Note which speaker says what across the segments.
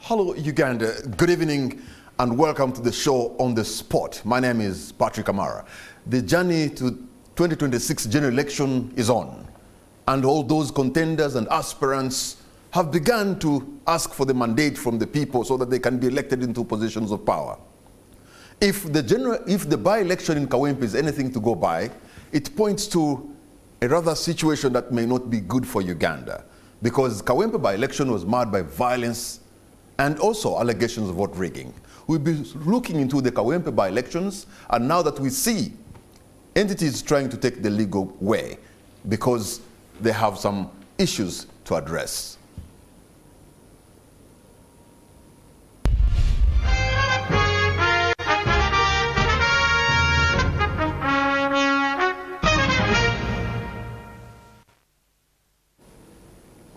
Speaker 1: Hello, Uganda. Good evening and welcome to the show On the Spot. My name is Patrick Amara. The journey to 2026 general election is on, and all those contenders and aspirants have begun to ask for the mandate from the people so that they can be elected into positions of power. If the by-election in Kawempe is anything to go by, it points to a rather situation that may not be good for Uganda, because Kawempe by-election was marred by violence and also allegations of vote rigging. We'll be looking into the Kawempe by-elections, and now that we see entities trying to take the legal way because they have some issues to address.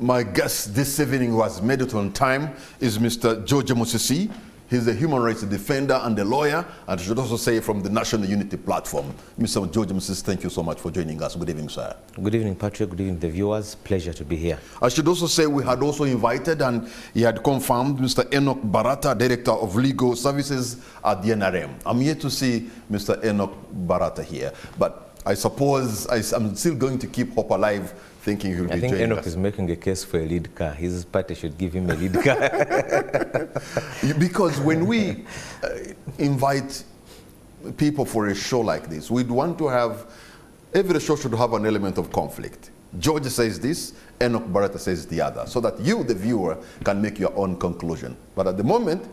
Speaker 1: My guest this evening, who has made it on time, is Mr. George Musisi. He's a human rights defender and a lawyer, and I should also say from the National Unity Platform. Mr. George Musisi, thank you so much for joining us. Good evening, sir. Good evening, Patrick. Good evening, the viewers. Pleasure to be here. I should also say we had also invited, and he had confirmed, Mr. Enoch Barata, Director of Legal Services at the NRM. I'm here to see Mr. Enoch Barata here, but I suppose I'm still going to keep hope alive, thinking he'll be joining us. I think Enoch is making a case for a lead car. His party should give him a lead car. Because when we invite people for a show like this, we'd want to have, every show should have an element of conflict. George says this, Enoch Barata says the other, so that you, the viewer, can make your own conclusion. But at the moment,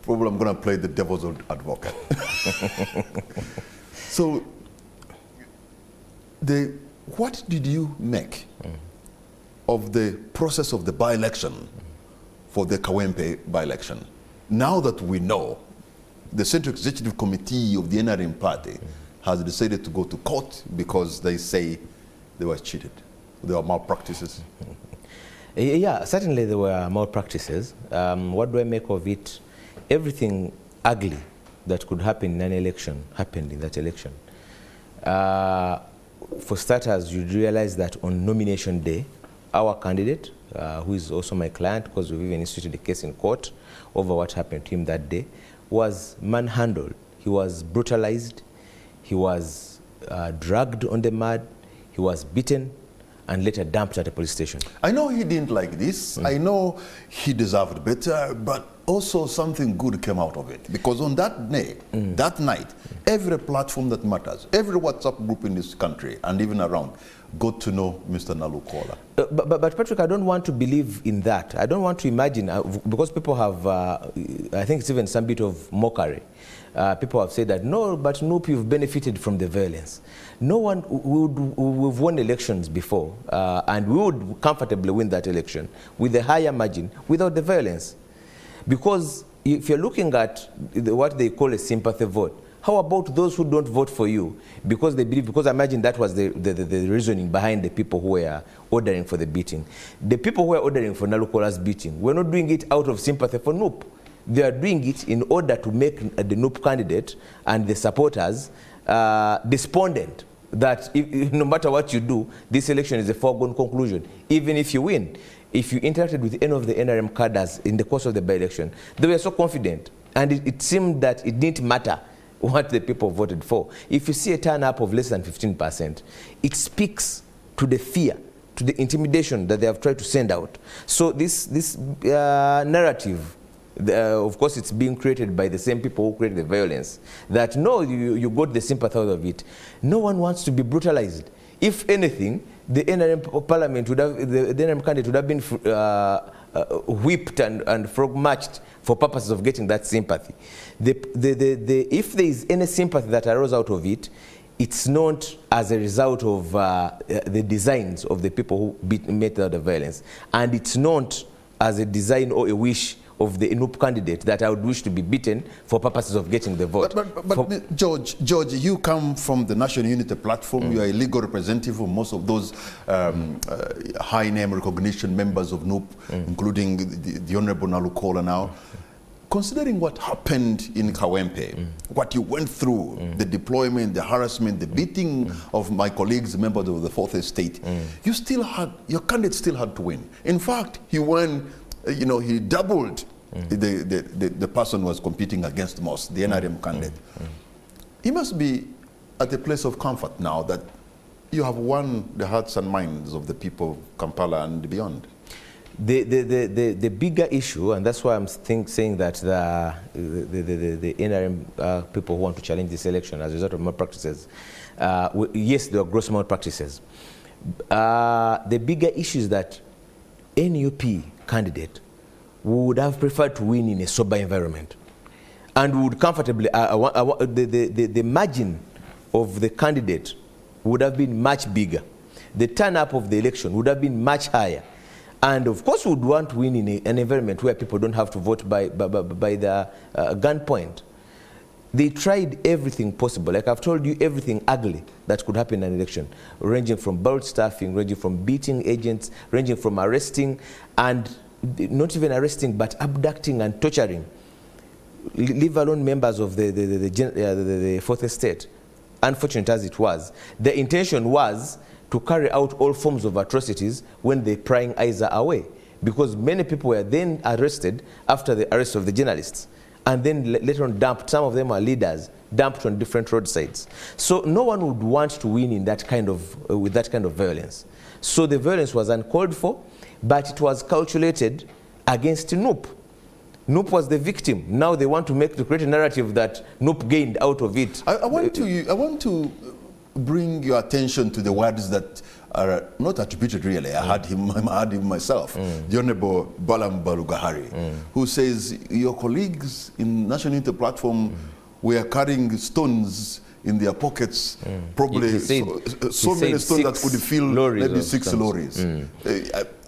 Speaker 1: probably I'm going to play the devil's advocate. So, what did you make of the process of the by-election for the Kawempe by-election? Now that we know the Central Executive Committee of the NRM party has decided to go to court because they say they were cheated, there were malpractices. Yeah, certainly there were malpractices. What do I make of it? Everything ugly that could happen in an election happened in that election. For starters, you realize that on nomination day, our candidate, who is also my client, because we've even instituted a case in court over what happened to him that day, was manhandled. He was brutalized, he was dragged on the mud, he was beaten, and later dumped at a police station. I know he didn't like this. I know he deserved better, but also something good came out of it. Because on that day, that night, every platform that matters, every WhatsApp group in this country and even around, got to know Mr. Nalukola. But Patrick, I don't want to believe in that. I don't want to imagine, because people have, I think it's even some bit of mockery. People have said that, no, but Noop, you've benefited from the violence. No one we've won elections before, and we would comfortably win that election with a higher margin without the violence. Because if you're looking at what they call a sympathy vote, how about those who don't vote for you because they believe, because I imagine that was the reasoning behind the people who were ordering for the beating. The people who were ordering for Nalukola's beating were not doing it out of sympathy for Noop. They are doing it in order to make the Noop candidate and the supporters despondent that no matter what you do, this election is a foregone conclusion, even if you win. If you interacted with any of the NRM cadres in the course of the by-election, they were so confident, and it seemed that it didn't matter what the people voted for. If you see a turn-up of less than 15%, it speaks to the fear, to the intimidation that they have tried to send out. So this narrative, of course, it's being created by the same people who created the violence, that no, you got the sympathy out of it. No one wants to be brutalized. If anything, the NRM parliament would have, the NRM candidate would have been whipped and frog-marched for purposes of getting that sympathy. If there is any sympathy that arose out of it, it's not as a result of the designs of the people who made the violence, and it's not as a design or a wish of the Noop candidate that I would wish to be beaten for purposes of getting the vote. But George, you come from the National Unity Platform. You are a legal representative of most of those high-name recognition members of Noop, including the Honorable Nalukola now. Considering what happened in Kawempe, what you went through, the deployment, the harassment, the beating of my colleagues, members of the Fourth Estate, you still had, your candidate still had to win. In fact, he won, he doubled
Speaker 2: the person was competing against most, the NRM candidate. He must be at a place of comfort now that you have won the hearts and minds of the people of Kampala and beyond.
Speaker 1: The bigger issue, and that's why I'm saying that the NRM people who want to challenge this election as a result of malpractices, yes, there are gross malpractices. The bigger issue is that NUP candidate would have preferred to win in a sober environment, and would comfortably, the margin of the candidate would have been much bigger. The turn-up of the election would have been much higher. And of course, we would want to win in an environment where people don't have to vote by the gunpoint. They tried everything possible. Like I've told you, everything ugly that could happen in an election, ranging from ballot stuffing, ranging from beating agents, ranging from arresting, and not even arresting, but abducting and torturing, leave alone members of the fourth estate. Unfortunate as it was, the intention was to carry out all forms of atrocities when the prying eyes are away, because many people were then arrested after the arrest of the journalists, and then later on dumped. Some of them are leaders, dumped on different roadsides. So no one would want to win in that kind of with that kind of violence. So the violence was uncalled for, but it was calculated against NUP. NUP was the victim. Now they want to create a narrative that NUP gained out of it.
Speaker 2: I want to bring your attention to the words that are not attributed really. I had him myself, the Honorable Balam Balugahari, who says your colleagues in National Unity Platform were carrying stones in their pockets, probably so many stones that could fill maybe 6 lorries.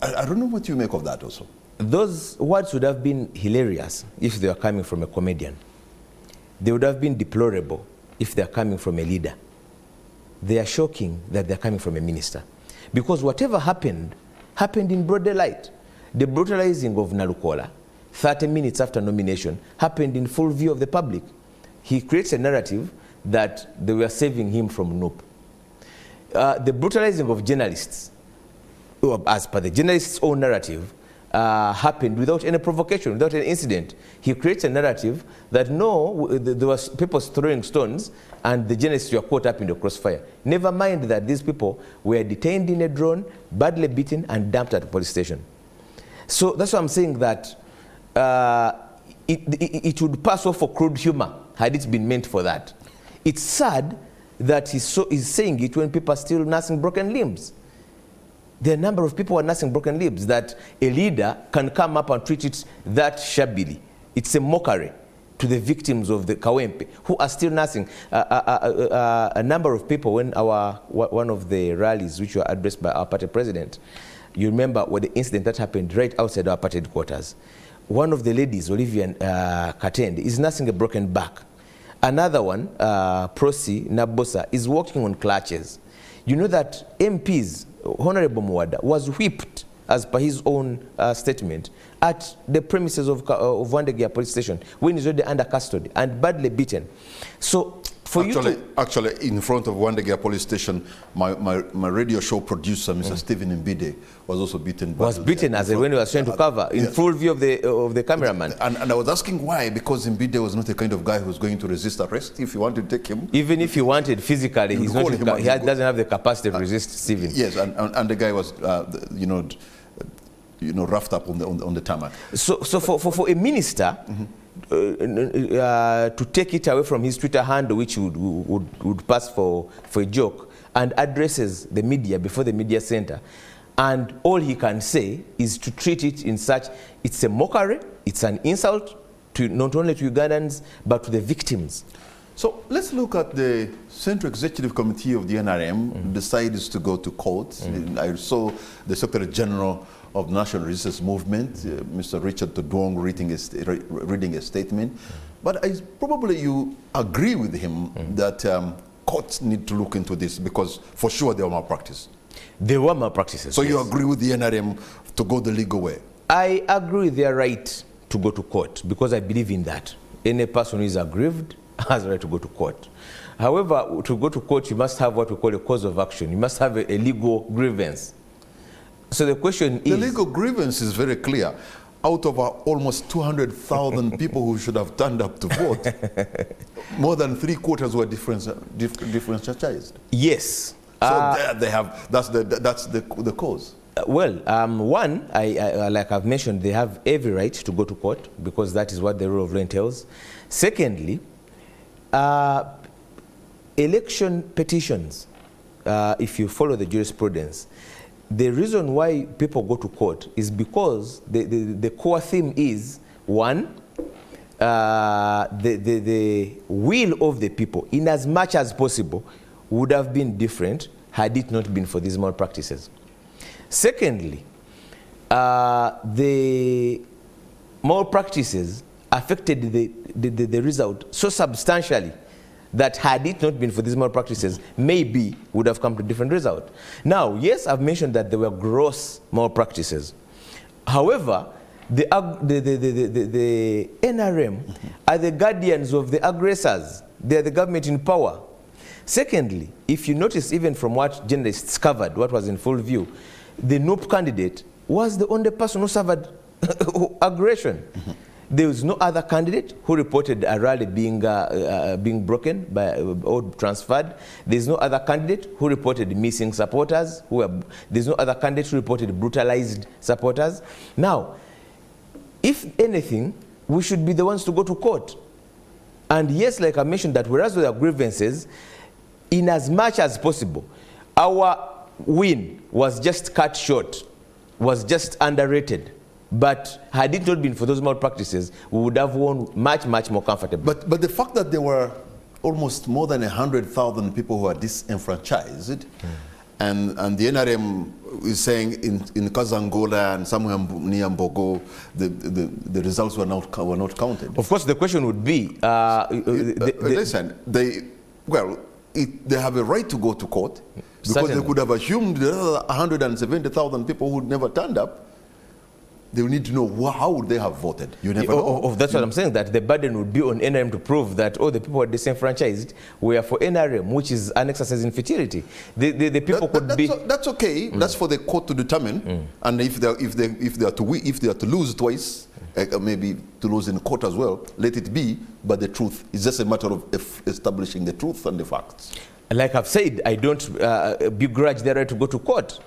Speaker 2: I don't know what you make of that also.
Speaker 1: Those words would have been hilarious if they were coming from a comedian. They would have been deplorable if they are coming from a leader. They are shocking that they're coming from a minister. Because whatever happened, happened in broad daylight. The brutalizing of Nalukola, 30 minutes after nomination, happened in full view of the public. He creates a narrative that they were saving him from NUP. The brutalizing of journalists, as per the journalist's own narrative, happened without any provocation, without any incident. He creates a narrative that no, there was people throwing stones and the journalists were caught up in the crossfire. Never mind that these people were detained in a drone, badly beaten and dumped at a police station. So that's why I'm saying that it would pass off for crude humor had it been meant for that. It's sad that he's saying it when people are still nursing broken limbs. There are a number of people who are nursing broken limbs that a leader can come up and treat it that shabbily. It's a mockery to the victims of the Kawempe, who are still nursing. A number of people, when one of the rallies which were addressed by our party president, you remember what the incident that happened right outside our party headquarters. One of the ladies, Olivia Katende, is nursing a broken back. Another one, Prosi Nabosa, is walking on clutches. You know that MPs, Honorable Mwada, was whipped, as per his own statement, at the premises of Wandegia police station when he's already under custody and badly beaten. So, actually, in front of Wandegia police station, my radio show producer, Mr. Stephen Mbide, was also beaten. Was beaten as when he was trying to cover in full view of the cameraman.
Speaker 2: And I was asking why, because Mbide was not the kind of guy who's going to resist arrest. If you wanted to take him,
Speaker 1: even if he wanted physically, he doesn't have the capacity to resist Stephen.
Speaker 2: Yes, and the guy was, roughed up on the tarmac.
Speaker 1: So for a minister. To take it away from his Twitter handle, which would pass for a joke, and addresses the media before the media center, and all he can say is to treat it in such, it's a mockery, it's an insult to not only to Ugandans but to the victims.
Speaker 2: So let's look at the Central Executive Committee of the NRM decides to go to court. I saw the Secretary General of the National Resistance Movement, Mr. Richard Todwong, reading a statement. But probably you agree with him that courts need to look into this because for sure there were malpractice.
Speaker 1: There were malpractices.
Speaker 2: So you agree with the NRM to go the legal way?
Speaker 1: I agree with their right to go to court because I believe in that. Any person who is aggrieved has a right to go to court. However, to go to court, you must have what we call a cause of action. You must have a legal grievance. So the question is...
Speaker 2: The legal grievance is very clear. out of our almost 200,000 people who should have turned up to vote, more than 3/4 were disenfranchised.
Speaker 1: Yes.
Speaker 2: So there they have, that's the cause.
Speaker 1: Well, one, like I've mentioned, they have every right to go to court because that is what the rule of law entails. Secondly, election petitions, if you follow the jurisprudence, the reason why people go to court is because the core theme is, one, the will of the people, in as much as possible, would have been different had it not been for these malpractices. Secondly, the malpractices affected the result so substantially that had it not been for these malpractices, maybe would have come to a different result. Now, yes, I've mentioned that there were gross malpractices. However, the NRM are the guardians of the aggressors. They are the government in power. Secondly, if you notice, even from what journalists covered, what was in full view, the NUP candidate was the only person who suffered aggression. There was no other candidate who reported a rally being broken or transferred. There's no other candidate who reported missing supporters. There's no other candidate who reported brutalized supporters. Now, if anything, we should be the ones to go to court. And yes, like I mentioned, that whereas there are grievances, in as much as possible, our win was just cut short, was just underrated. But had it not been for those malpractices, we would have won much, much more comfortably. But
Speaker 2: the fact that there were almost more than 100,000 people who are disenfranchised, and the NRM is saying in Kazangola and somewhere near Mbogo, the results were not counted.
Speaker 1: Of course, the question would be...
Speaker 2: listen, they have a right to go to court, because certainly they could have assumed the other 170,000 people who never turned up. They will need to know how would they have voted. You never know.
Speaker 1: That's what I'm saying, that the burden would be on NRM to prove that all the people who are disenfranchised were for NRM, which is an exercise in futility. The people
Speaker 2: that's okay. That's for the court to determine. And if they are to lose twice, maybe to lose in court as well, let it be. But the truth is just a matter of establishing the truth and the facts.
Speaker 1: Like I've said, I don't begrudge their right to go to court.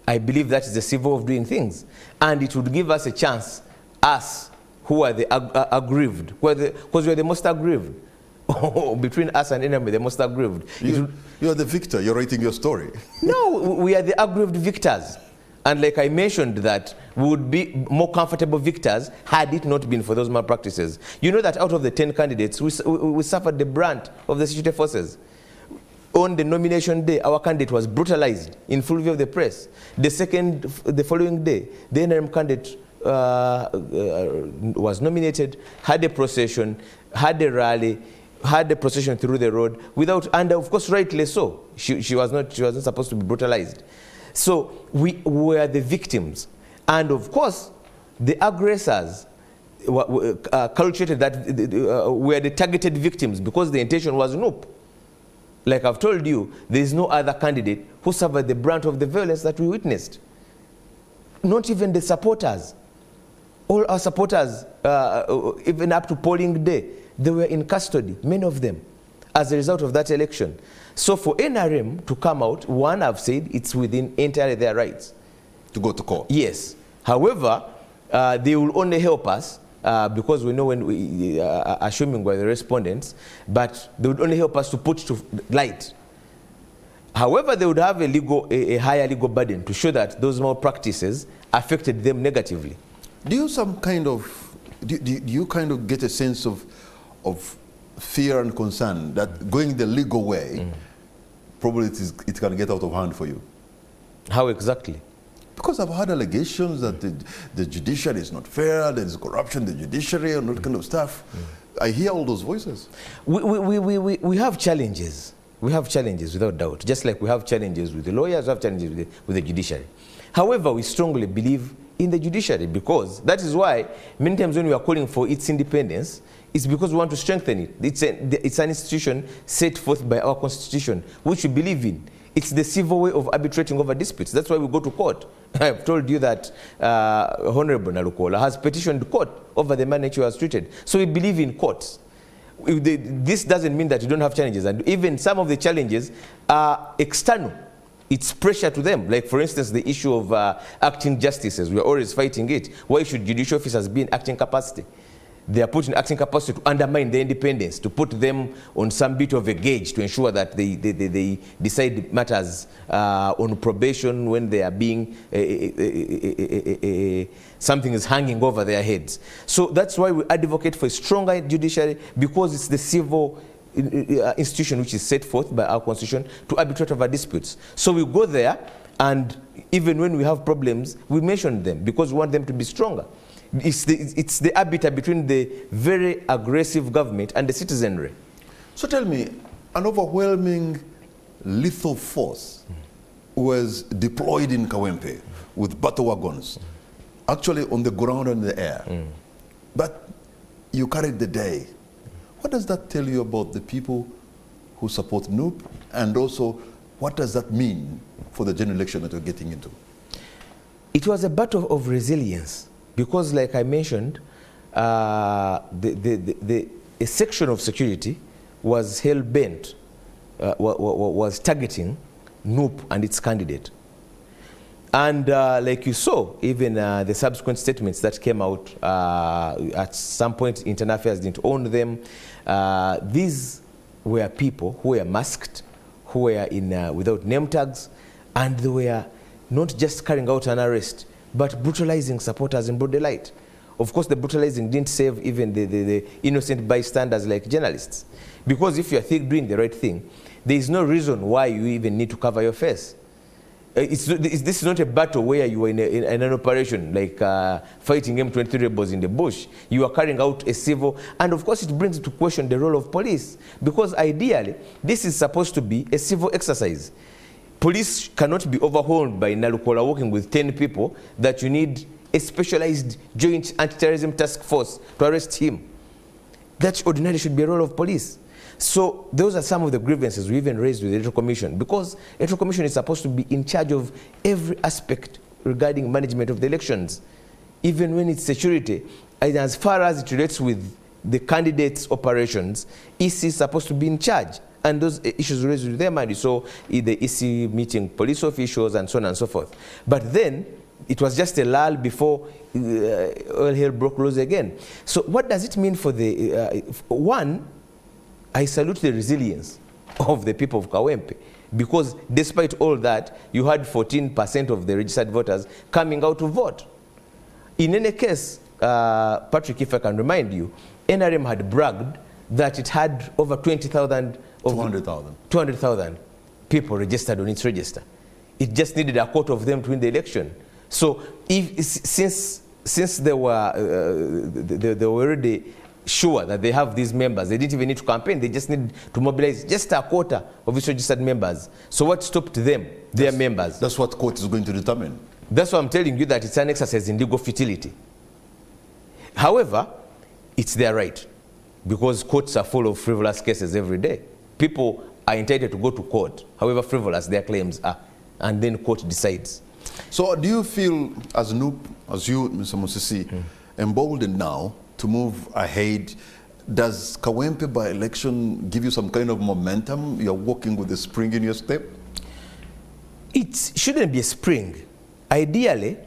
Speaker 1: I believe that is the civil way of doing things. And it would give us a chance, us who are the aggrieved, because we are the most aggrieved. Between us and NRM, the most aggrieved.
Speaker 2: You are the victor, you're writing your story.
Speaker 1: No, we are the aggrieved victors. And like I mentioned, that we would be more comfortable victors had it not been for those malpractices. You know that out of the 10 candidates, we suffered the brunt of the security forces. On the nomination day, our candidate was brutalized in full view of the press. The following day, the NRM candidate was nominated, had a procession, had a rally, had a procession through the road without, and of course, rightly so. She wasn't supposed to be brutalized. So we were the victims, and of course, the aggressors calculated that were the targeted victims because the intention was NUP. Like I've told you, there is no other candidate who suffered the brunt of the violence that we witnessed. Not even the supporters. All our supporters, even up to polling day, they were in custody, many of them, as a result of that election. So for NRM to come out, one, I've said, it's within entirely their rights.
Speaker 2: To go to court?
Speaker 1: Yes. However, they will only help us because we know when we, assuming we're the respondents, but they would only help us to put to light. However, they would have a higher legal burden to show that those malpractices affected them negatively.
Speaker 2: Do you do you kind of get a sense of fear and concern that going the legal way, probably it can get out of hand for you?
Speaker 1: How exactly?
Speaker 2: Because I've had allegations that the judiciary is not fair, there's corruption in the judiciary and that kind of stuff. I hear all those voices.
Speaker 1: We have challenges. We have challenges without doubt. Just like we have challenges with the lawyers, we have challenges with the judiciary. However, we strongly believe in the judiciary because that is why many times when we are calling for its independence, it's because we want to strengthen it. It's an institution set forth by our constitution, which we believe in. It's the civil way of arbitrating over disputes. That's why we go to court. I've told you that Honorable Nalukola has petitioned court over the manner he was treated. So we believe in courts. This doesn't mean that you don't have challenges. And even some of the challenges are external. It's pressure to them. Like, for instance, the issue of acting justices. We are always fighting it. Why should judicial officers be in acting capacity? They are put in acting capacity to undermine their independence, to put them on some bit of a gauge to ensure that they decide matters on probation when they are being, something is hanging over their heads. So that's why we advocate for a stronger judiciary, because it's the civil institution which is set forth by our constitution to arbitrate over disputes. So we go there, and even when we have problems, we mention them because we want them to be stronger. It's the arbiter between the very aggressive government and the citizenry.
Speaker 2: So tell me, an overwhelming lethal force was deployed in Kawempe with battle wagons, actually on the ground and in the air. But you carried the day. What does that tell you about the people who support NUP, and also what does that mean for the general election that you're getting into?
Speaker 1: It was a battle of resilience. Because, like I mentioned, a section of security was hell-bent, was targeting NUP and its candidate. And like you saw, even the subsequent statements that came out, at some point, Internal Affairs didn't own them. These were people who were masked, who were in, without name tags, and they were not just carrying out an arrest, but brutalizing supporters in broad daylight. Of course, the brutalizing didn't save even the innocent bystanders like journalists. Because if you're doing the right thing, there is no reason why you even need to cover your face. This is not a battle where you are in an operation like fighting M23 rebels in the bush. You are carrying out a civil, and of course it brings into question the role of police. Because ideally, this is supposed to be a civil exercise. Police cannot be overwhelmed by Nalukola working with 10 people that you need a specialized joint anti-terrorism task force to arrest him. That ordinarily should be a role of police. So those are some of the grievances we even raised with the Electoral Commission, because the Electoral Commission is supposed to be in charge of every aspect regarding management of the elections, even when it's security. And as far as it relates with the candidates' operations, EC is supposed to be in charge. And those issues raised with their mind. So the EC meeting police officials and so on and so forth. But then it was just a lull before all hell broke loose again. So what does it mean for the, one, I salute the resilience of the people of Kawempe, because despite all that, you had 14% of the registered voters coming out to vote. In any case, Patrick, if I can remind you, NRM had bragged that it had over 20,000 200,000 people registered on its register. It just needed a quarter of them to win the election. So since they were already sure that they have these members, they didn't even need to campaign, they just need to mobilize just a quarter of its registered members. So what stopped them? Their members.
Speaker 2: That's what court is going to determine.
Speaker 1: That's why I'm telling you that it's an exercise in legal futility. However, it's their right, because courts are full of frivolous cases every day. People are entitled to go to court, however frivolous their claims are, and then court decides.
Speaker 2: So do you feel, as NUP, as you, Mr. Musisi, emboldened now to move ahead? Does Kawempe by-election give you some kind of momentum? You're walking with a spring in your step?
Speaker 1: It shouldn't be a spring. Ideally,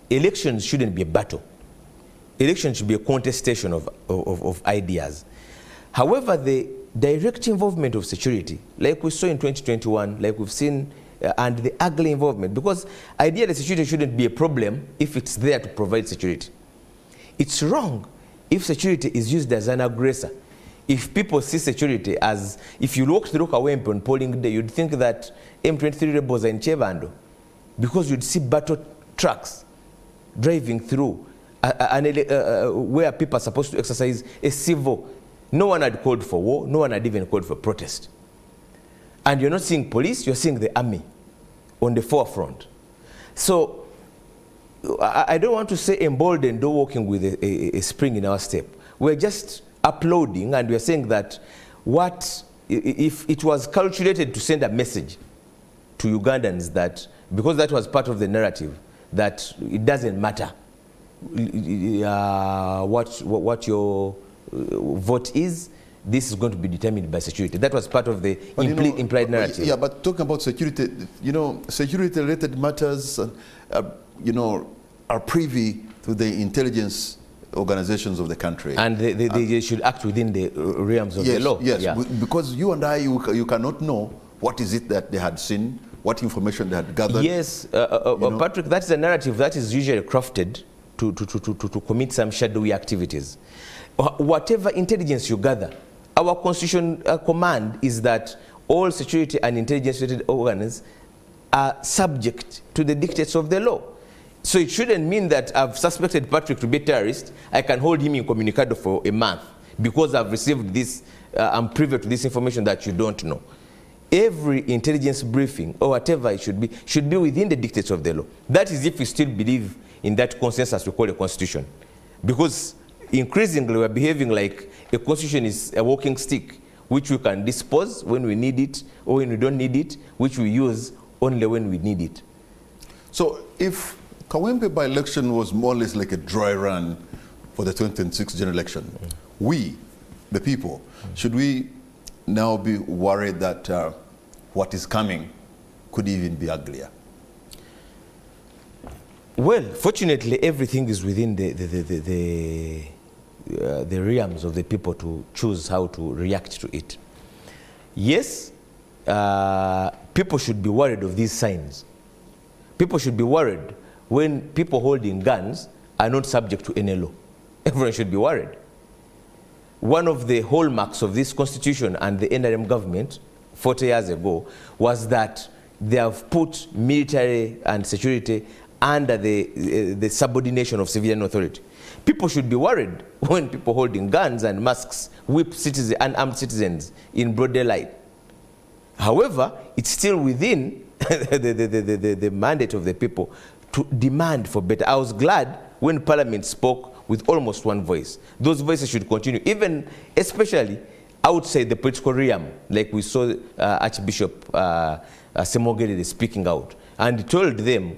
Speaker 1: elections shouldn't be a battle. Elections should be a contestation of ideas. However, the direct involvement of security, like we saw in 2021, like we've seen, and the ugly involvement, because ideally security shouldn't be a problem if it's there to provide security. It's wrong if security is used as an aggressor. If people see security as, if you walk through Kawempe on polling day, you'd think that M23 rebels are in Chevando, because you'd see battle trucks driving through where people are supposed to exercise a civil. No one had called for war, no one had even called for protest. And you're not seeing police, you're seeing the army on the forefront. So I don't want to say emboldened or walking with a spring in our step. We're just uploading, and we're saying that what if it was calculated to send a message to Ugandans that, because that was part of the narrative, that it doesn't matter what your vote is, this is going to be determined by security. That was part of the implied narrative.
Speaker 2: Yeah, but talking about security, you know, security-related matters, you know, are privy to the intelligence organizations of the country.
Speaker 1: And they should act within the realms of the law.
Speaker 2: Yes,
Speaker 1: yeah.
Speaker 2: Because you and I, you cannot know what is it that they had seen, what information they had gathered.
Speaker 1: Yes, Patrick, that's a narrative that is usually crafted to commit some shadowy activities. Whatever intelligence you gather, our constitution command is that all security and intelligence-related organs are subject to the dictates of the law. So it shouldn't mean that I've suspected Patrick to be a terrorist, I can hold him incommunicado for a month because I've received this, I'm privy to this information that you don't know. Every intelligence briefing or whatever it should be within the dictates of the law. That is if we still believe in that consensus we call a constitution. Because increasingly we're behaving like a constitution is a walking stick, which we can dispose when we need it or when we don't need it, which we use only when we need it.
Speaker 2: So if Kawempe by-election was more or less like a dry run for the 2026 general election, we, the people, should we now be worried that what is coming could even be uglier?
Speaker 1: Well, fortunately, everything is within the realms of the people to choose how to react to it. Yes, people should be worried of these signs. People should be worried when people holding guns are not subject to any law. Everyone should be worried. One of the hallmarks of this constitution and the NRM government 40 years ago was that they have put military and security under the subordination of civilian authority. People should be worried when people holding guns and masks whip citizens, unarmed citizens in broad daylight. However, it's still within the mandate of the people to demand for better. I was glad when Parliament spoke with almost one voice. Those voices should continue, even especially outside the political realm, like we saw Archbishop Semogede speaking out. And he told them,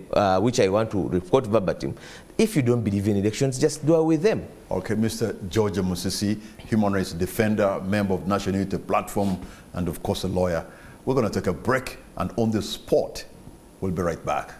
Speaker 1: which I want to report verbatim, if you don't believe in elections, just do away with them.
Speaker 2: Okay, Mr. George Musisi, human rights defender, member of National Unity Platform, and of course a lawyer. We're going to take a break, and on the spot, we'll be right back.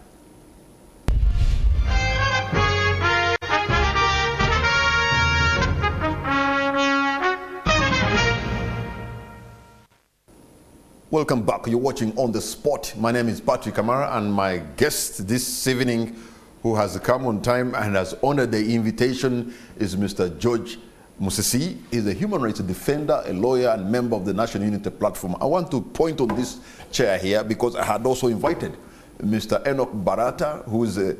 Speaker 2: Welcome back. You're watching On the Spot. My name is Patrick Kamara, and my guest this evening, who has come on time and has honored the invitation, is Mr. George Musisi. He's a human rights defender, a lawyer, and member of the National Unity Platform. I want to point on this chair here because I had also invited Mr. Enoch Barata, who is a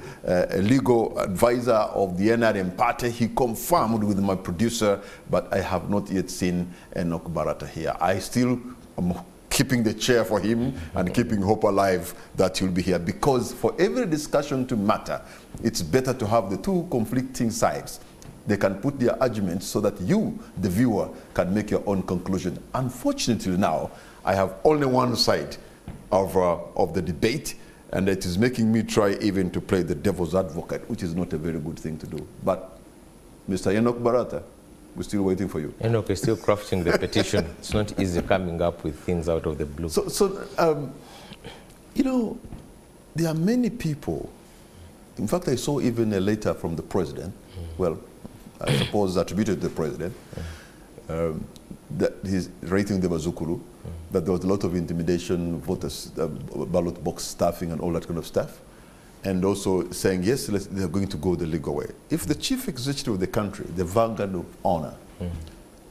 Speaker 2: legal advisor of the NRM party. He confirmed with my producer, but I have not yet seen Enoch Barata here. I still am keeping the chair for him and keeping hope alive that he'll be here, because for every discussion to matter, it's better to have the two conflicting sides. They can put their arguments so that you, the viewer, can make your own conclusion. Unfortunately now, I have only one side of the debate, and it is making me try even to play the devil's advocate, which is not a very good thing to do. But Mr. Enoch Barata, we're still waiting for you. Enoch
Speaker 1: is still crafting the petition. It's not easy coming up with things out of the blue.
Speaker 2: You know, there are many people. In fact, I saw even a letter from the president, well, I suppose attributed to the president, that he's rating the Bazukuru, that there was a lot of intimidation, voters, ballot box staffing and all that kind of stuff. And also saying, yes, they're going to go the legal way. If the chief executive of the country, the vanguard of honor,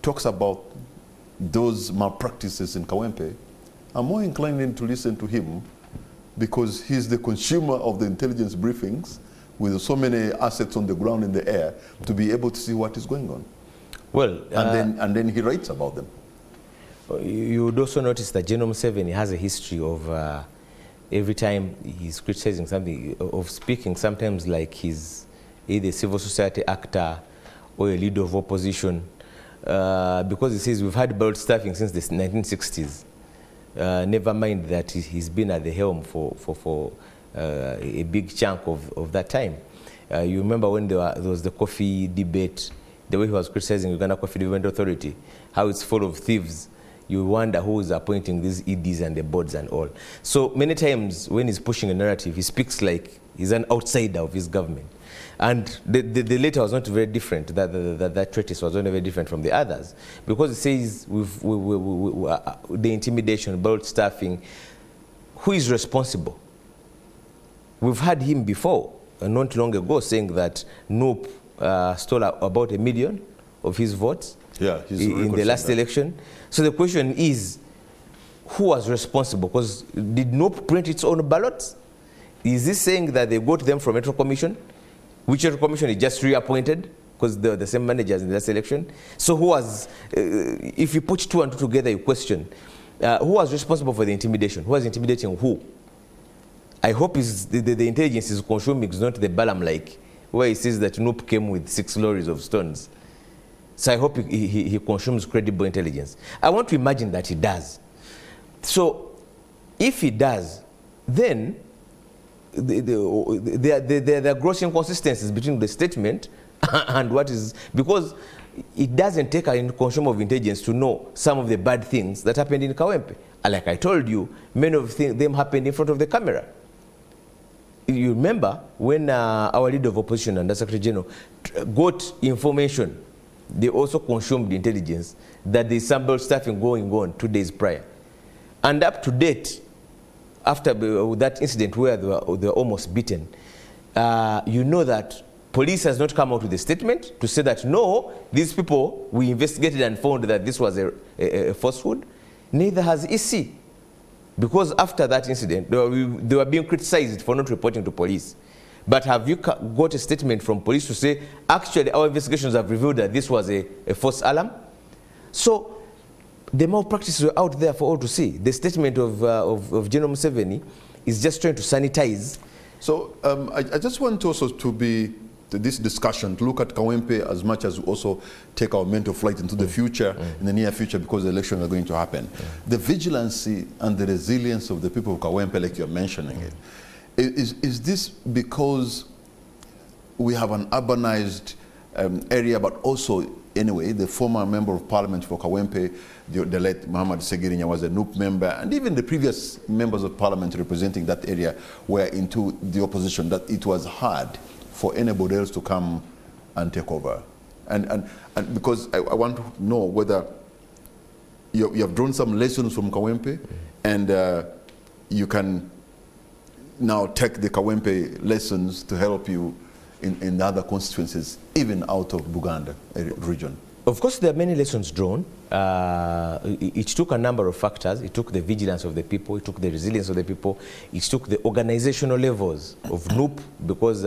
Speaker 2: talks about those malpractices in Kawempe, I'm more inclined to listen to him, because he's the consumer of the intelligence briefings with so many assets on the ground in the air to be able to see what is going on.
Speaker 1: Well,
Speaker 2: and then he writes about them.
Speaker 1: You would also notice that General Museveni has a history of every time he's criticizing something, of speaking sometimes like he's either a civil society actor or a leader of opposition. because he says we've had ballot staffing since the 1960s. Never mind that he's been at the helm for a big chunk of that time. You remember when there was the coffee debate, the way he was criticizing Uganda Coffee Development Authority, how it's full of thieves. You wonder who is appointing these EDs and the boards and all. So many times when he's pushing a narrative, he speaks like he's an outsider of his government. And the letter was not very different, that treatise was not very different from the others, because it says the intimidation, ballot staffing, who is responsible? We've had him before, not long ago, saying that Noop stole about 1 million of his votes in the last election. So the question is, who was responsible? Because did Noop print its own ballots? Is this saying that they got them from Electoral Commission? Which Electoral Commission is just reappointed because they're the same managers in the last election? So who was, if you put 2 and 2 together, you question, who was responsible for the intimidation? Who was intimidating who? I hope the intelligence is consuming, it's not the Balaam like, where he says that Noop came with 6 lorries of stones. So I hope he consumes credible intelligence. I want to imagine that he does. So if he does, then there are gross inconsistencies between the statement and what is, because it doesn't take an consumer of intelligence to know some of the bad things that happened in Kawempe. And like I told you, many of them happened in front of the camera. You remember when our leader of opposition and the Secretary General got information, they also consumed intelligence that there's some ballot staffing going on 2 days prior. And up to date, after that incident where they were almost beaten, you know that police has not come out with a statement to say that, no, these people, we investigated and found that this was a falsehood. Neither has EC. Because after that incident, they were being criticized for not reporting to police. But have you got a statement from police to say, actually, our investigations have revealed that this was a false alarm? So the malpractices were out there for all to see. The statement of General Museveni is just trying to sanitize. So
Speaker 2: I just want also to this discussion to look at Kawempe as much as also take our mental flight into the future, in the near future, because the elections are going to happen. The vigilancy and the resilience of the people of Kawempe, like you're mentioning it, is this because we have an urbanized area, but also, anyway, the former member of parliament for Kawempe, the late Muhammad Segirinya, was a Noop member, and even the previous members of parliament representing that area were into the opposition, that it was hard for anybody else to come and take over. And because I want to know whether you have drawn some lessons from Kawempe, and you can now take the Kawempe lessons to help you in the other constituencies, even out of Buganda region.
Speaker 1: Of course, there are many lessons drawn. It took a number of factors. It took the vigilance of the people. It took the resilience of the people. It took the organizational levels of Noop, because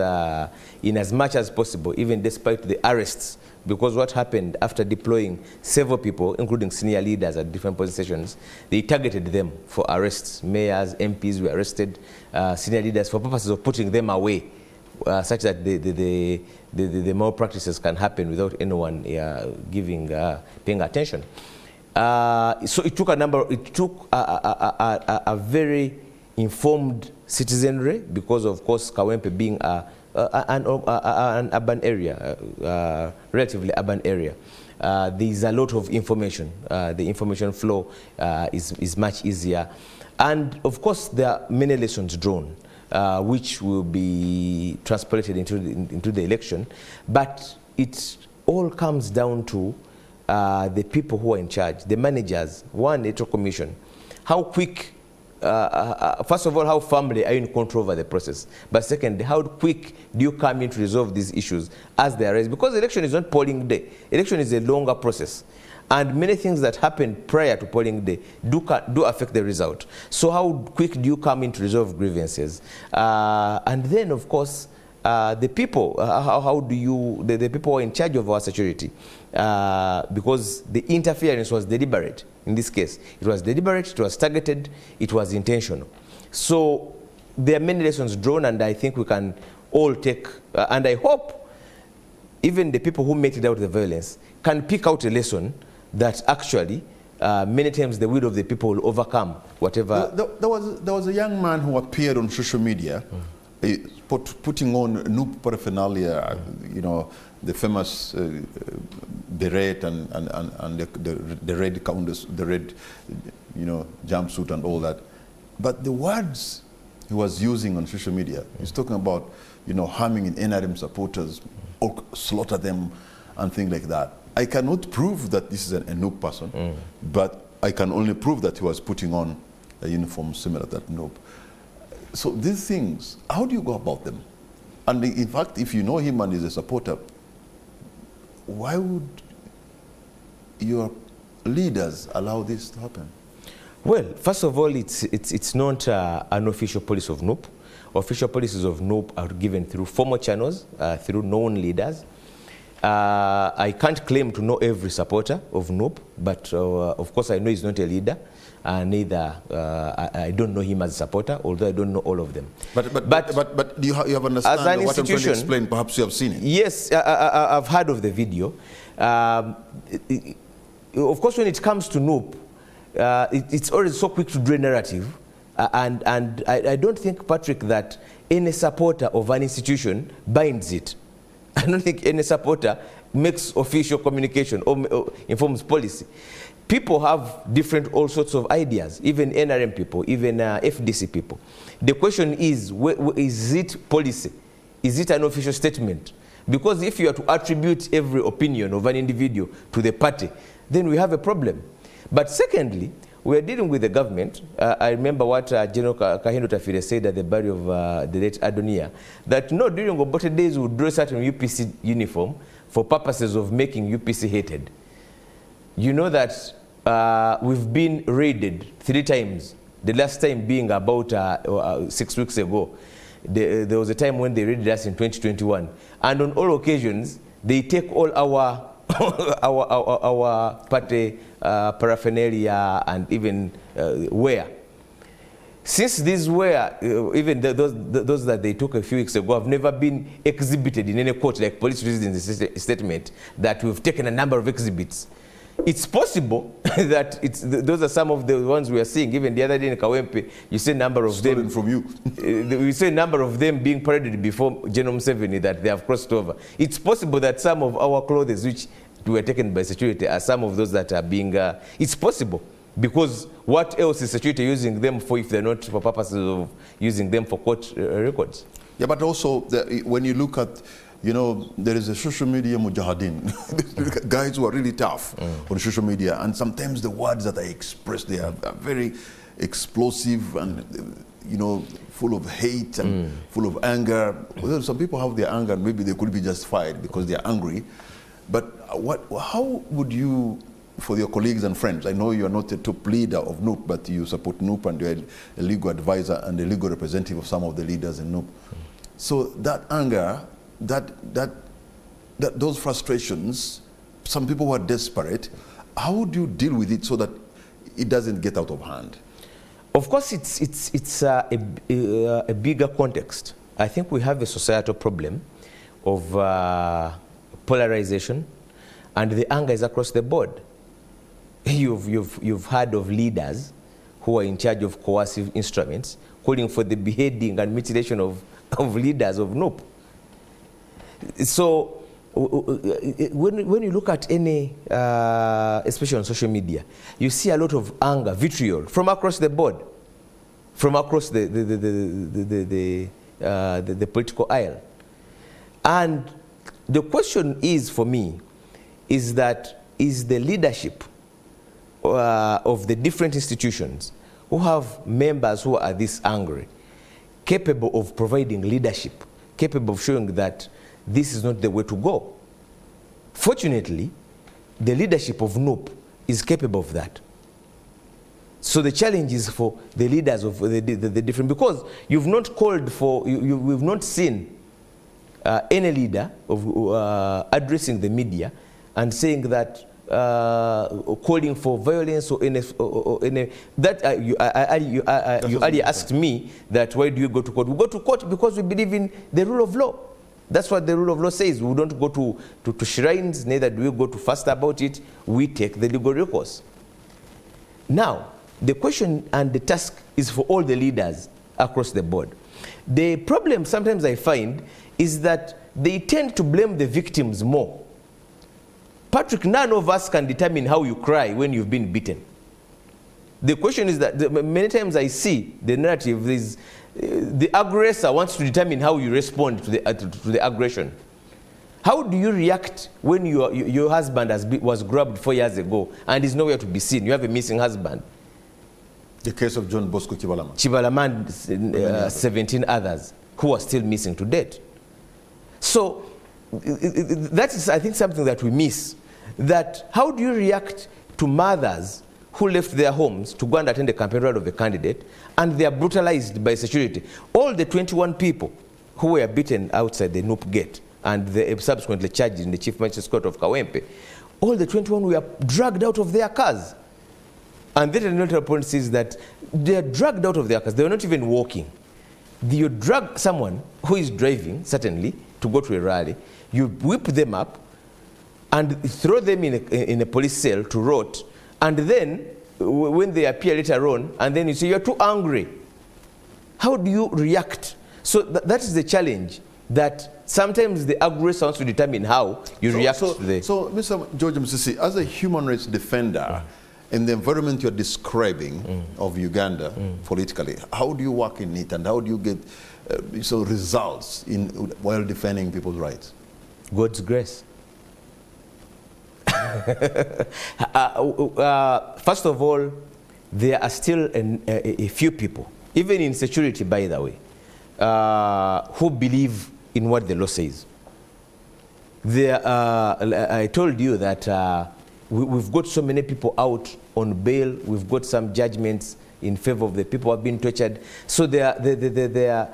Speaker 1: in as much as possible, even despite the arrests, because what happened after deploying several people, including senior leaders at different positions, they targeted them for arrests. Mayors, MPs were arrested, senior leaders, for purposes of putting them away, such that the malpractices can happen without anyone paying attention. So it took a very informed citizenry, because of course Kawempe being an urban area, relatively urban area. There is a lot of information. The information flow is much easier. And of course there are many lessons drawn, which will be transported into the election. But it all comes down to the people who are in charge, the managers, one, electoral commission. How quick, first of all, how firmly are you in control over the process? But second, how quick do you come in to resolve these issues as they arise? Because election is not polling day. Election is a longer process. And many things that happen prior to polling day do affect the result. So how quick do you come in to resolve grievances? And then, of course, the people, how do you, the people who are in charge of our security, because the interference was deliberate in this case. It was deliberate, it was targeted, it was intentional. So there are many lessons drawn, and I think we can all take, and I hope even the people who meted out the violence can pick out a lesson that actually many times the will of the people will overcome whatever.
Speaker 2: There was a young man who appeared on social media putting on NUP paraphernalia, you know, the famous beret and the red counters, the red, you know, jumpsuit and all that. But the words he was using on social media, he's talking about, you know, harming in NRM supporters, or slaughter them and things like that. I cannot prove that this is a NUP person, but I can only prove that he was putting on a uniform similar to that NUP. So these things, how do you go about them? And in fact, if you know him and he's a supporter, why would your leaders allow this to happen?
Speaker 1: Well, first of all, it's not an official policy of NUP. Official policies of NUP are given through formal channels, through known leaders. I can't claim to know every supporter of NUP, but of course I know he's not a leader. Neither I don't know him as a supporter, although I don't know all of them.
Speaker 2: But you have understand
Speaker 1: as an
Speaker 2: what I'm trying to
Speaker 1: institution,
Speaker 2: explain? Perhaps you have seen it.
Speaker 1: Yes, I've heard of the video. Of course, when it comes to NUP, it's always so quick to draw narrative, and I don't think, Patrick, that any supporter of an institution binds it. I don't think any supporter makes official communication or informs policy. People have different, all sorts of ideas, even NRM people, even FDC people. The question is it policy? Is it an official statement? Because if you are to attribute every opinion of an individual to the party, then we have a problem. But secondly, we are dealing with the government. I remember what General Kahendo Tafire said at the burial of the late Adonia, that no, during Obote days we would draw certain UPC uniform for purposes of making UPC hated. You know that we've been raided 3 times, the last time being about 6 weeks ago. There was a time when they raided us in 2021. And on all occasions, they take all our our party paraphernalia and even wear. Since these wear, even those that they took a few weeks ago, have never been exhibited in any court, like police released in the statement that we've taken a number of exhibits. It's possible that those are some of the ones we are seeing. Even the other day in Kawempe, you see a number of them
Speaker 2: from you.
Speaker 1: We see a number of them being paraded before General Museveni, that they have crossed over. It's possible that some of our clothes, which were taken by security, are some of those that are being. It's possible, because what else is security using them for if they're not for purposes of using them for court records? Yeah,
Speaker 2: but also when you look at, you know, there is a social media mujahideen, guys who are really tough on social media, and sometimes the words that I express, they are very explosive and, you know, full of hate and full of anger. Well, some people have their anger, maybe they could be justified because they are angry. But how would you, for your colleagues and friends, I know you are not a top leader of NUP, but you support NUP and you're a legal advisor and a legal representative of some of the leaders in NUP. So that anger, those frustrations, some people who are desperate, how would you deal with it so that it doesn't get out of hand?
Speaker 1: Of course, it's a bigger context. I think we have a societal problem of polarization, and the anger is across the board. You've heard of leaders who are in charge of coercive instruments calling for the beheading and mutilation of leaders of NUP. So when you look at any, especially on social media, you see a lot of anger, vitriol from across the board, from across the political aisle. And the question is, for me, is the leadership of the different institutions who have members who are this angry capable of providing leadership, capable of showing that this is not the way to go? Fortunately, the leadership of NUP is capable of that. So the challenge is for the leaders of the different, because you've not called for, we've not seen any leader of addressing the media and saying that, calling for violence or any that you earlier asked me that why do you go to court? We go to court because we believe in the rule of law. That's what the rule of law says. We don't go to shrines, neither do we go to fast about it. We take the legal recourse. Now, the question and the task is for all the leaders across the board. The problem sometimes I find is that they tend to blame the victims more. Patrick, none of us can determine how you cry when you've been beaten. The question is that many times I see the narrative is the aggressor wants to determine how you respond to the aggression. How do you react when your husband was grabbed 4 years ago and is nowhere to be seen? You have a missing husband.
Speaker 2: The case of John Bosco Chibalama.
Speaker 1: Chibalama and 17 others who are still missing to date. So that is, I think, something that we miss. That how do you react to mothers who left their homes to go and attend the campaign rally of the candidate, and they are brutalized by security? All the 21 people who were beaten outside the Noop gate and they subsequently charged in the Chief Magistrate's Court of Kawempe, all the 21 were dragged out of their cars. And then another point is that they are dragged out of their cars. They were not even walking. You drag someone who is driving, certainly, to go to a rally. You whip them up and throw them in a police cell to rot. And then, when they appear later on, and then you say, you're too angry. How do you react? So that is the challenge, that sometimes the aggressor wants to determine how you react to the...
Speaker 2: So, Mr. George Musisi, as a human rights defender, in the environment you're describing of Uganda politically, how do you work in it, and how do you get results while defending people's rights?
Speaker 1: God's grace. First of all, there are still a few people, even in security, by the way, who believe in what the law says. I told you that we've got so many people out on bail. We've got some judgments in favor of the people who have been tortured. So there are,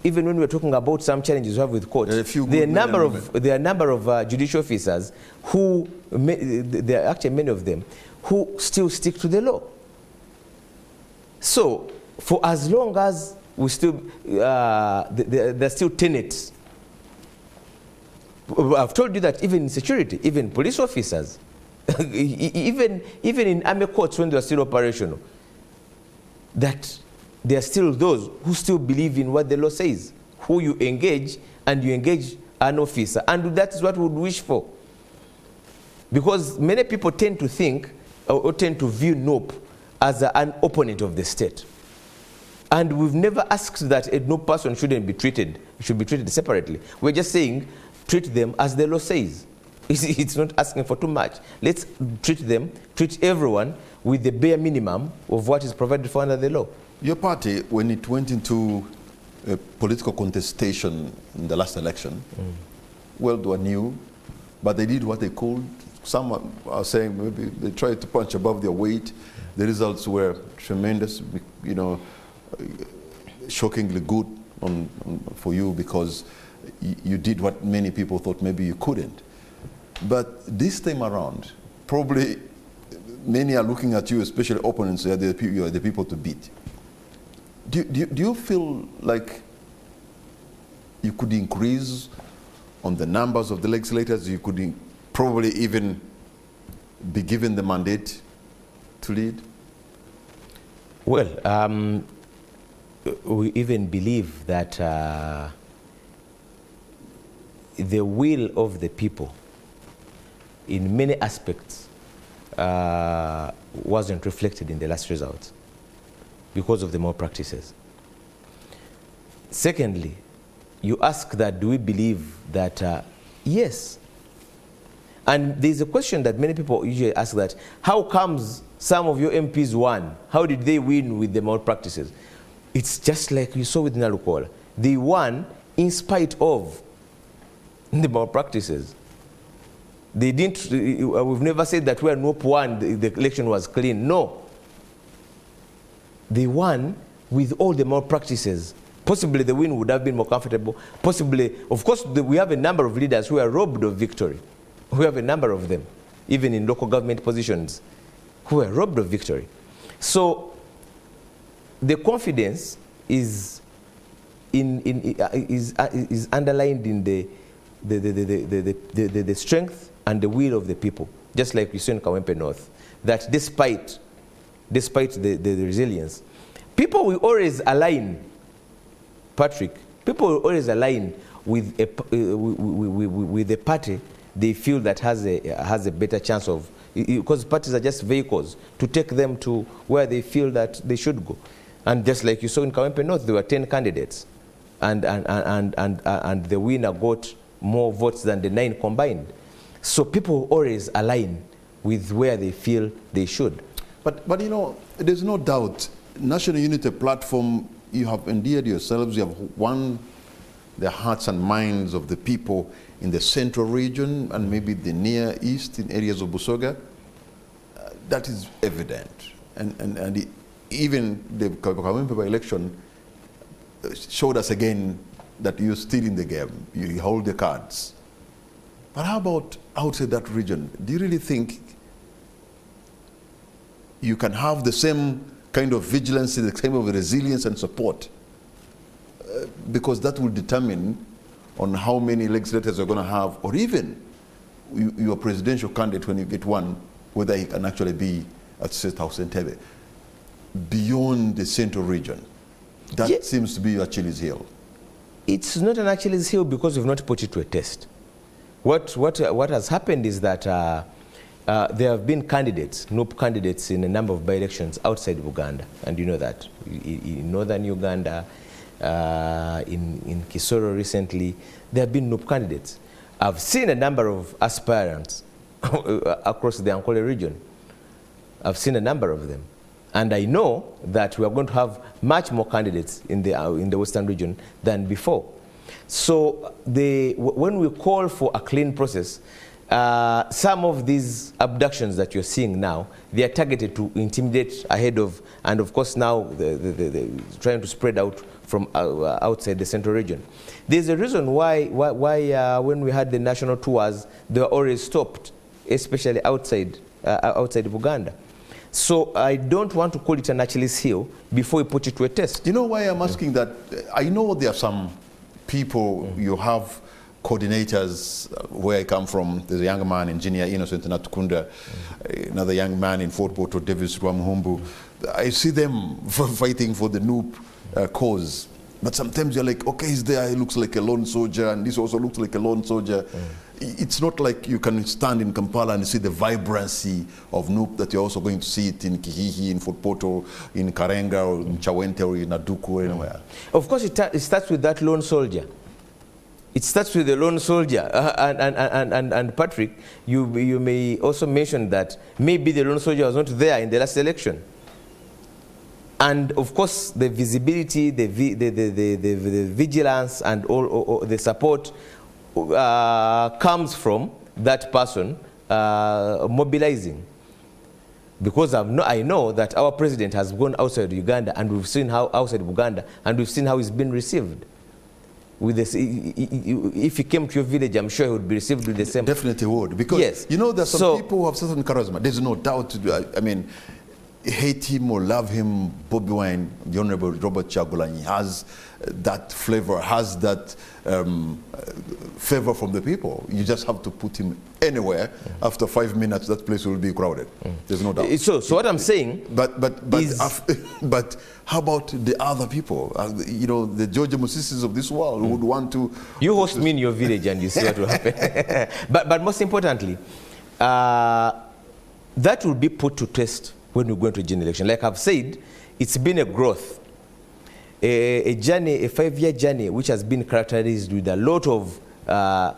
Speaker 1: even when we're talking about some challenges we have with courts, there are a number of judicial officers who, there are actually many of them, who still stick to the law. So for as long as we still, there are still tenets. I've told you that even in security, even police officers, even in army courts when they are still operational, that there are still those who still believe in what the law says, who you engage, and you engage an officer, and that is what we would wish for. Because many people tend to think, or tend to view NOP as an opponent of the state. And we've never asked that no person shouldn't be treated, should be treated separately. We're just saying, treat them as the law says. It's not asking for too much. Let's treat them, treat everyone with the bare minimum of what is provided for under the law.
Speaker 2: Your party, when it went into a political contestation in the last election, well, they were new, but they did what they could. Some are saying maybe they tried to punch above their weight. The results were tremendous, you know, shockingly good for you, because you did what many people thought maybe you couldn't. But this time around, probably many are looking at you, especially opponents, you are the people to beat. Do you feel like you could increase on the numbers of the legislators? You could probably even be given the mandate to lead?
Speaker 1: Well, we even believe that the will of the people in many aspects wasn't reflected in the last results because of the malpractices. Secondly, you ask that, do we believe that, yes. And there's a question that many people usually ask, that how comes some of your MPs won? How did they win with the malpractices? It's just like you saw with Nalukola. They won in spite of the malpractices. They didn't, we've never said that where NOP won, the election was clean. No. They won with all the malpractices. Possibly the win would have been more comfortable. Possibly, of course, we have a number of leaders who are robbed of victory. We have a number of them, even in local government positions, who are robbed of victory. So the confidence is is underlined in the strength and the will of the people, just like we saw in Kawempe North, that despite the resilience, people will always align, Patrick, people will always align with a party they feel that has a better chance of, because parties are just vehicles to take them to where they feel that they should go. And just like you saw in Kawempe North, there were 10 candidates, and the winner got more votes than the 9 combined. So people always align with where they feel they should.
Speaker 2: But you know, there's no doubt, National Unity Platform, you have endeared yourselves, you have won the hearts and minds of the people in the central region and maybe the Near East in areas of Busoga. That is evident. And even the Kawempe election showed us again that you're still in the game. You hold the cards. But how about outside that region? Do you really think you can have the same kind of vigilance, the same of resilience and support? Because that will determine on how many legislators you're going to have, or even your presidential candidate, when you get one, whether he can actually be at State House in Tebe, beyond the central region. That seems to be your Achilles heel. It's not an Achilles heel because we've not put it to a test. What has happened is that there have been candidates, NUP candidates, in a number of by-elections outside Uganda, and you know that. In northern Uganda, in Kisoro recently, there have been NUP candidates. I've seen a number of aspirants across the Ankole region. I've seen a number of them. And I know that we are going to have much more candidates in the Western region than before. So when we call for a clean process, some of these abductions that you're seeing now, they are targeted to intimidate ahead of, and of course now they're trying to spread out from outside the central region. There's a reason why when we had the national tours, they were always stopped, especially outside Uganda. So I don't want to call it an Achilles heel before we put it to a test. You know why I'm asking that? I know there are some people, you have coordinators where I come from. There's a young man, engineer Innocent Natukunda, another young man in Fort Portal, Davis Rwamuhumbu. I see them fighting for the NUP cause. But sometimes you're like, okay, he's there, he looks like a lone soldier, and this also looks like a lone soldier. It's not like you can stand in Kampala and see the vibrancy of NUP that you're also going to see it in Kihihi, in Fort Portal, in Karenga, or in Chawente, or in Aduku, or anywhere. Of course, it starts with that lone soldier. It starts with the lone soldier. And Patrick, you may also mention that maybe the lone soldier was not there in the last election. And of course, the visibility, the vigilance, and all the support comes from that person mobilizing. Because I know that our president has gone outside Uganda, and we've seen how outside Uganda, and we've seen how he's been received. With this, if he came to your village, I'm sure he would be received with the same. Definitely would, because you know there's some people who have certain charisma. There's no doubt. I mean, hate him or love him, Bobi Wine, the Honorable Robert Chagulanyi has that flavor, has that favor from the people. You just have to put him anywhere. After 5 minutes, that place will be crowded. There's no doubt. So what I'm saying, but how about the other people? You know, the Georgia Musisis of this world would want to. You host me in your village, and you see what will happen. but most importantly, that will be put to test when we go into a general election. Like I've said, it's been a growth, a journey, a 5-year journey, which has been characterized with a lot of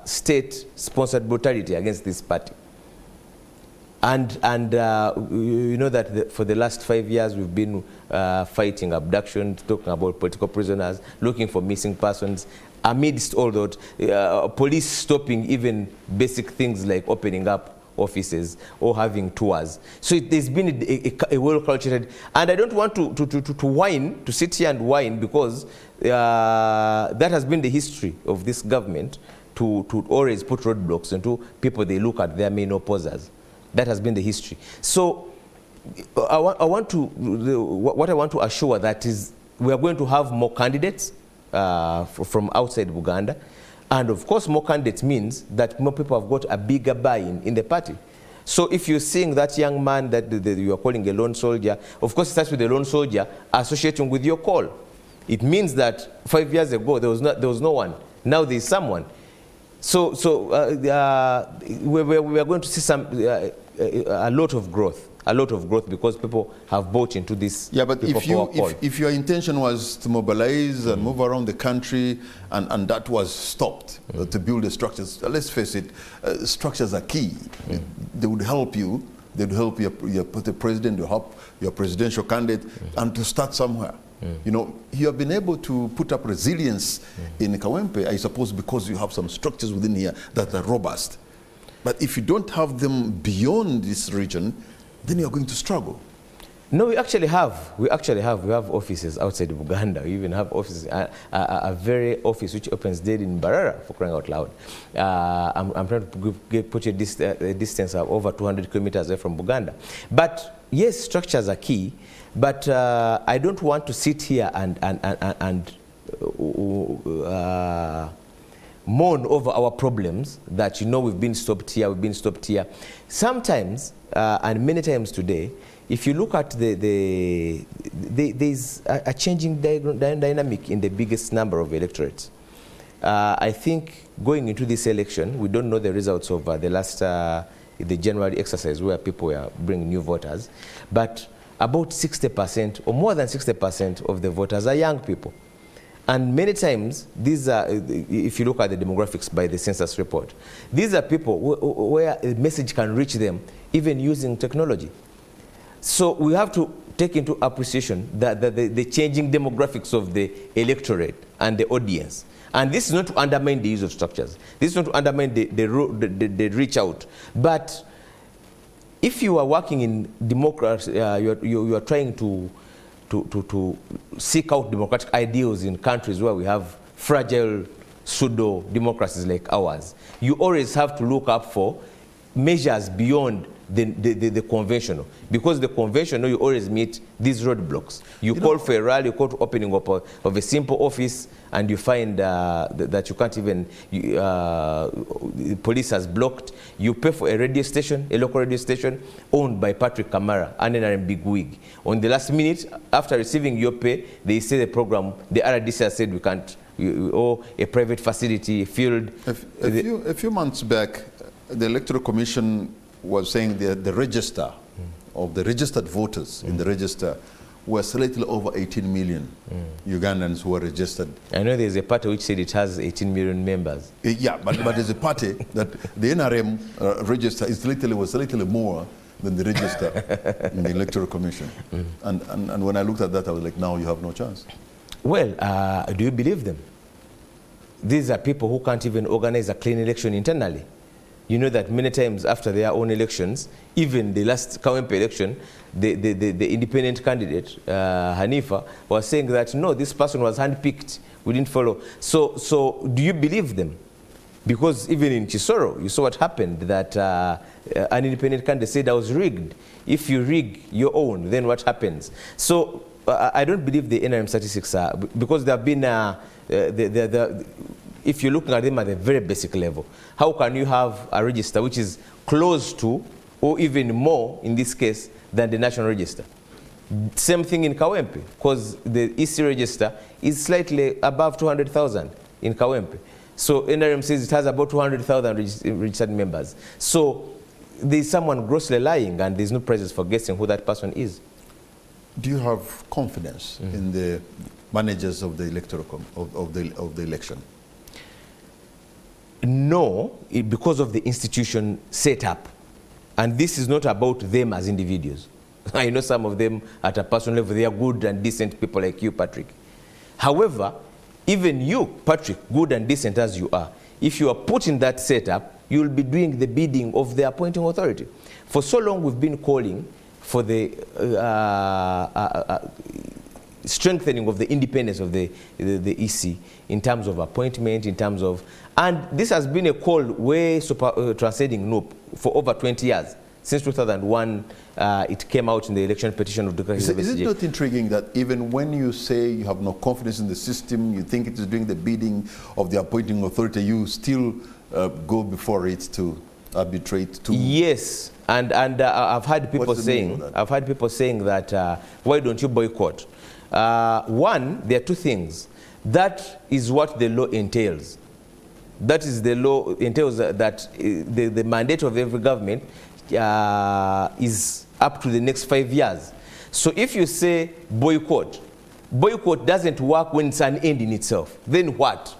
Speaker 2: state-sponsored brutality against this party. And you know that for the last 5 years, we've been fighting abduction, talking about political prisoners, looking for missing persons. Amidst all that, police stopping even basic things like opening up offices or having tours. So there's been a well-cultured, and I don't want to whine, to sit here and whine, because that has been the history of this government, to always put roadblocks into people they look at their main opposers. That has been the history. So what I want to assure that is we are going to have more candidates
Speaker 1: from outside Uganda. And of course, more candidates means that more people have got a bigger buy-in in the party. So if you're seeing that young man that you are calling a lone soldier, of course it starts with a lone soldier associating with your call. It means that 5 years ago there was no one. Now there is someone. So we are going to see a lot of growth. A lot of growth because people have bought into this.
Speaker 2: Yeah, but if your intention was to mobilize and move around the country and that was stopped to build the structures, let's face it, structures are key. They would help you. They would help the president, to help your presidential candidate, and to start somewhere. You know, you have been able to put up resilience in Kawempe, I suppose, because you have some structures within here that are robust. But if you don't have them beyond this region, then you're going to struggle.
Speaker 1: No, we actually have. We have offices outside of Uganda. We even have offices, a very office which opens daily in Barara, for crying out loud. I'm trying to put a distance of over 200 kilometers away from Uganda. But yes, structures are key. But I don't want to sit here and mourn over our problems that, you know, we've been stopped here. Sometimes, and many times today, if you look at there's a changing dynamic in the biggest number of electorates. I think going into this election, we don't know the results of the last, the January exercise where people were bringing new voters, but about 60% or more than 60% of the voters are young people. And many times, these are, if you look at the demographics by the census report, these are people where a message can reach them even using technology. So we have to take into appreciation that the changing demographics of the electorate and the audience. And this is not to undermine the use of structures. This is not to undermine the reach out. But if you are working in democracy, you are trying to seek out democratic ideals in countries where we have fragile pseudo-democracies like ours, you always have to look up for measures beyond the conventional. Because the conventional, you always meet these roadblocks. You call for a rally, you call to opening up of a simple office, and you find that you can't even, the police has blocked. You pay for a radio station, a local radio station, owned by Patrick Kamara, an NRM bigwig. On the last minute, after receiving your pay, they say the program, the RDC has said we can't, or a private facility, field.
Speaker 2: A few months back, the Electoral Commission was saying the register of the registered voters in the register were slightly over 18 million Ugandans who were registered. I know there's a party which said it has 18 million members. Yeah, but there's a party that the NRM register was slightly more than the register in the Electoral Commission. And when I looked at that, I was like, now you have no chance.
Speaker 1: Well, do you believe them? These are people who can't even organize a clean election internally. You know that many times after their own elections, even the last Kawempe election, the independent candidate, Hanifa, was saying that, no, this person was handpicked, we didn't follow. So do you believe them? Because even in Chisoro, you saw what happened, that an independent candidate said I was rigged. If you rig your own, then what happens? So I don't believe the NRM statistics are, because there have been, if you're looking at them at a very basic level, how can you have a register which is close to, or even more in this case, than the national register? Same thing in Kawempe, because the EC register is slightly above 200,000 in Kawempe. So NRM says it has about 200,000 registered members. So there's someone grossly lying, and there's no prizes for guessing who that person is.
Speaker 2: Do you have confidence in the managers of the electoral of the election?
Speaker 1: No, because of the institution set up. And this is not about them as individuals. I know some of them at a personal level, they are good and decent people like you, Patrick. However, even you, Patrick, good and decent as you are, if you are put in that setup, you'll be doing the bidding of the appointing authority. For so long, we've been calling for the strengthening of the independence of the EC in terms of appointment, in terms of, and this has been a call way transcending NOP for over 20 years. since 2001, it came out in the election petition of Dr.
Speaker 2: Is it not intriguing that even when you say you have no confidence in the system, you think it is doing the bidding of the appointing authority, you still go before it to arbitrate to?
Speaker 1: Yes, and I've had people saying, that why don't you boycott? One, there are two things. That is what the law entails. That is the law entails that the mandate of every government is up to the next 5 years. So if you say boycott, boycott doesn't work when it's an end in itself. Then what?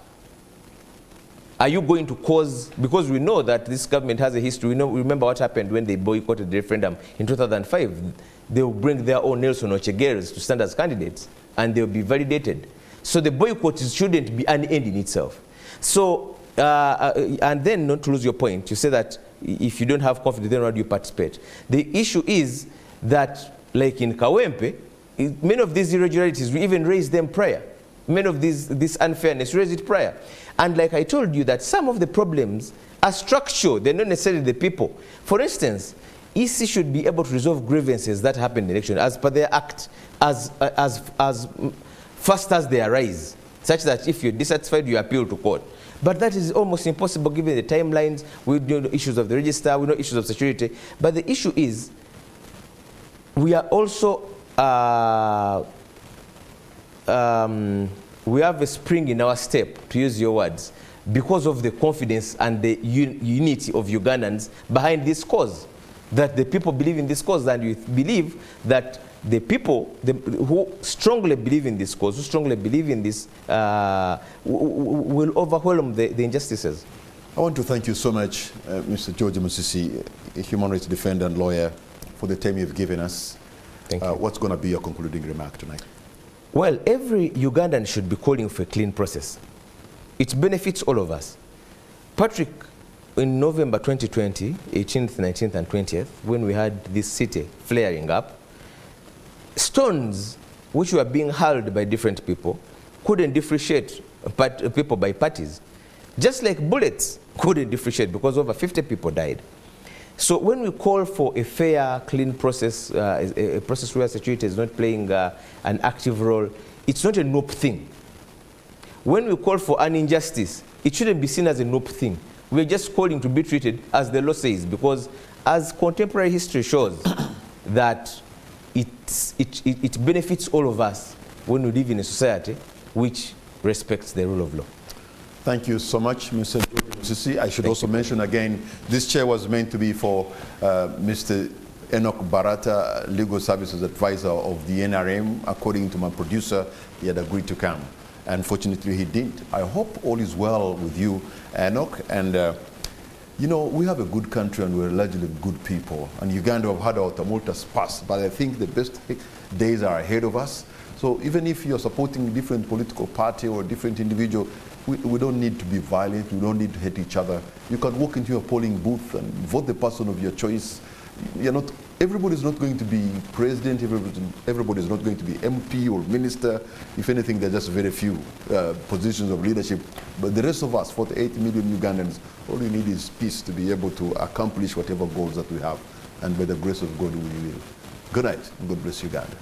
Speaker 1: Are you going to cause, because we know that this government has a history, we remember what happened when they boycotted the referendum in 2005. They will bring their own Nelson Ochegueres to stand as candidates, and they will be validated. So the boycott shouldn't be an end in itself. So, and then not to lose your point, you say that if you don't have confidence, then why do you participate? The issue is that, like in Kawempe, many of these irregularities, we even raised them prior. Many of this unfairness, raised it prior. And like I told you, that some of the problems are structural, they're not necessarily the people. For instance, EC should be able to resolve grievances that happen in the election as per their act, as fast as they arise, such that if you're dissatisfied, you appeal to court. But that is almost impossible given the timelines. We know the issues of the register, we know issues of security. But the issue is, we are also, we have a spring in our step, to use your words, because of the confidence and the unity of Ugandans behind this cause. That the people believe in this cause, and we believe that the people who strongly believe in this cause, who strongly believe in this, will overwhelm the injustices.
Speaker 2: I want to thank you so much, Mr. George Musisi, a human rights defender and lawyer, for the time you've given us.
Speaker 1: Thank you.
Speaker 2: What's going to be your concluding remark tonight?
Speaker 1: Well, every Ugandan should be calling for a clean process. It benefits all of us. Patrick, in November 2020, 18th, 19th, and 20th, when we had this city flaring up, stones which were being hurled by different people couldn't differentiate people by parties. Just like bullets couldn't differentiate, because over 50 people died. So when we call for a fair, clean process, a process where security is not playing an active role, it's not a nope thing. When we call for an injustice, it shouldn't be seen as a nope thing. We're just calling to be treated as the law says, because as contemporary history shows, that it benefits all of us when we live in a society which respects the rule of law.
Speaker 2: Thank you so much, Mr. Musisi. I should also mention again, this chair was meant to be for Mr. Enoch Barata, Legal Services Advisor of the NRM. According to my producer, he had agreed to come. Unfortunately, he didn't. I hope all is well with you, Enoch. And, you know, we have a good country and we're largely good people. And Uganda have had our tumultuous past, but I think the best days are ahead of us. So even if you're supporting a different political party or a different individual, we don't need to be violent, we don't need to hate each other. You can walk into a polling booth and vote the person of your choice. Everybody's not going to be president, everybody's not going to be MP or minister. If anything, there are just very few positions of leadership. But the rest of us, 48 million Ugandans, all we need is peace to be able to accomplish whatever goals that we have. And by the grace of God, we will. Good night, and God bless Uganda.